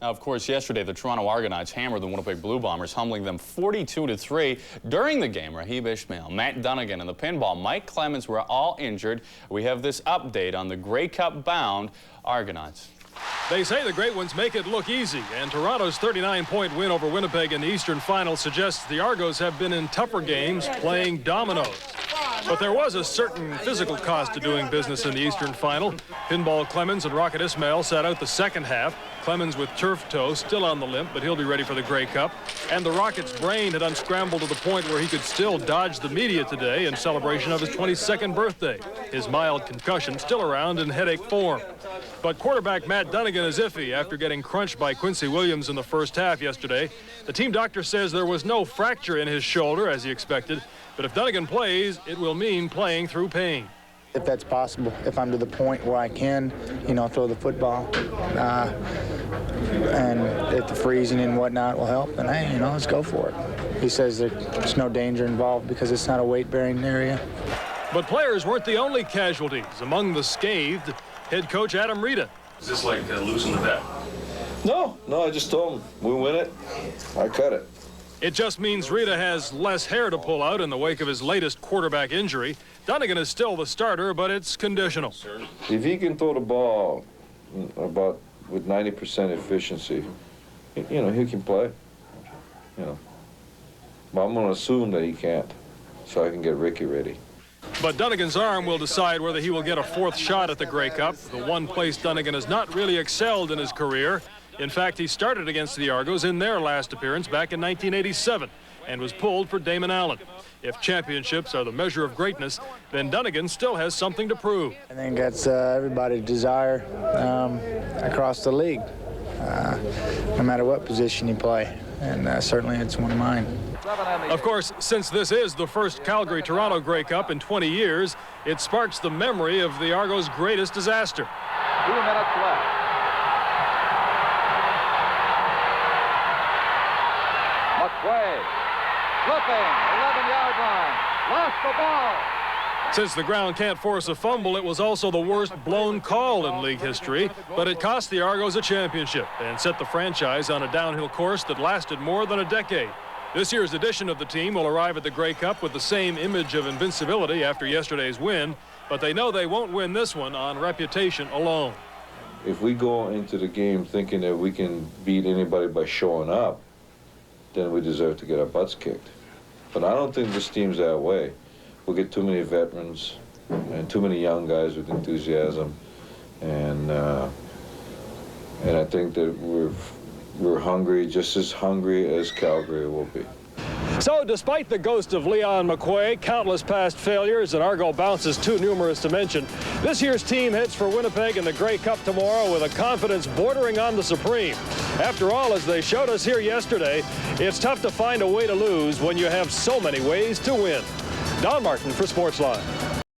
Now, of course, yesterday the Toronto Argonauts hammered the Winnipeg Blue Bombers, humbling them 42-3. During the game, Rahib Ismail, Matt Dunnigan, and the pinball Mike Clemens were all injured. We have this update on the Grey Cup-bound Argonauts. They say the great ones make it look easy, and Toronto's 39-point win over Winnipeg in the Eastern Final suggests the Argos have been in tougher games playing dominoes. But there was a certain physical cost to doing business in the Eastern Final. Pinball Clemens and Rocket Ismail sat out the second half. Clemens with turf toe, still on the limp, but he'll be ready for the Grey Cup. And the Rocket's brain had unscrambled to the point where he could still dodge the media today in celebration of his 22nd birthday. His mild concussion still around in headache form. But quarterback Matt Dunnigan is iffy after getting crunched by Quincy Williams in the first half yesterday. The team doctor says there was no fracture in his shoulder as he expected, but if Dunnigan plays, it will mean playing through pain. If that's possible, if I'm to the point where I can, throw the football, and if the freezing and whatnot will help, then hey, let's go for it. He says there's no danger involved because it's not a weight-bearing area. But players weren't the only casualties. Among the scathed, head coach Adam Rita. Is this like losing the bet? No, I just told him, we win it, I cut it. It just means Rita has less hair to pull out in the wake of his latest quarterback injury. Dunnigan is still the starter, but it's conditional. If he can throw the ball about with 90% efficiency, he can play. But I'm going to assume that he can't, so I can get Ricky ready. But Dunnigan's arm will decide whether he will get a fourth shot at the Grey Cup, the one place Dunnigan has not really excelled in his career. In fact, he started against the Argos in their last appearance back in 1987 and was pulled for Damon Allen. If championships are the measure of greatness, then Dunnigan still has something to prove. I think that's everybody's desire across the league, no matter what position you play, and certainly it's one of mine. Of course, since this is the first Calgary-Toronto Grey Cup in 20 years, it sparks the memory of the Argos' greatest disaster. 2 minutes left. McQuay, flipping, 11-yard line, lost the ball. Since the ground can't force a fumble, it was also the worst blown call in league history, but it cost the Argos a championship and set the franchise on a downhill course that lasted more than a decade. This year's edition of the team will arrive at the Grey Cup with the same image of invincibility after yesterday's win, but they know they won't win this one on reputation alone. If we go into the game thinking that we can beat anybody by showing up, then we deserve to get our butts kicked. But I don't think this team's that way. We'll get too many veterans and too many young guys with enthusiasm, and I think that we're hungry, just as hungry as Calgary will be. So despite the ghost of Leon McQuay, countless past failures, and Argo bounces too numerous to mention, this year's team heads for Winnipeg in the Grey Cup tomorrow with a confidence bordering on the supreme. After all, as they showed us here yesterday, it's tough to find a way to lose when you have so many ways to win. Don Martin for Sportsline.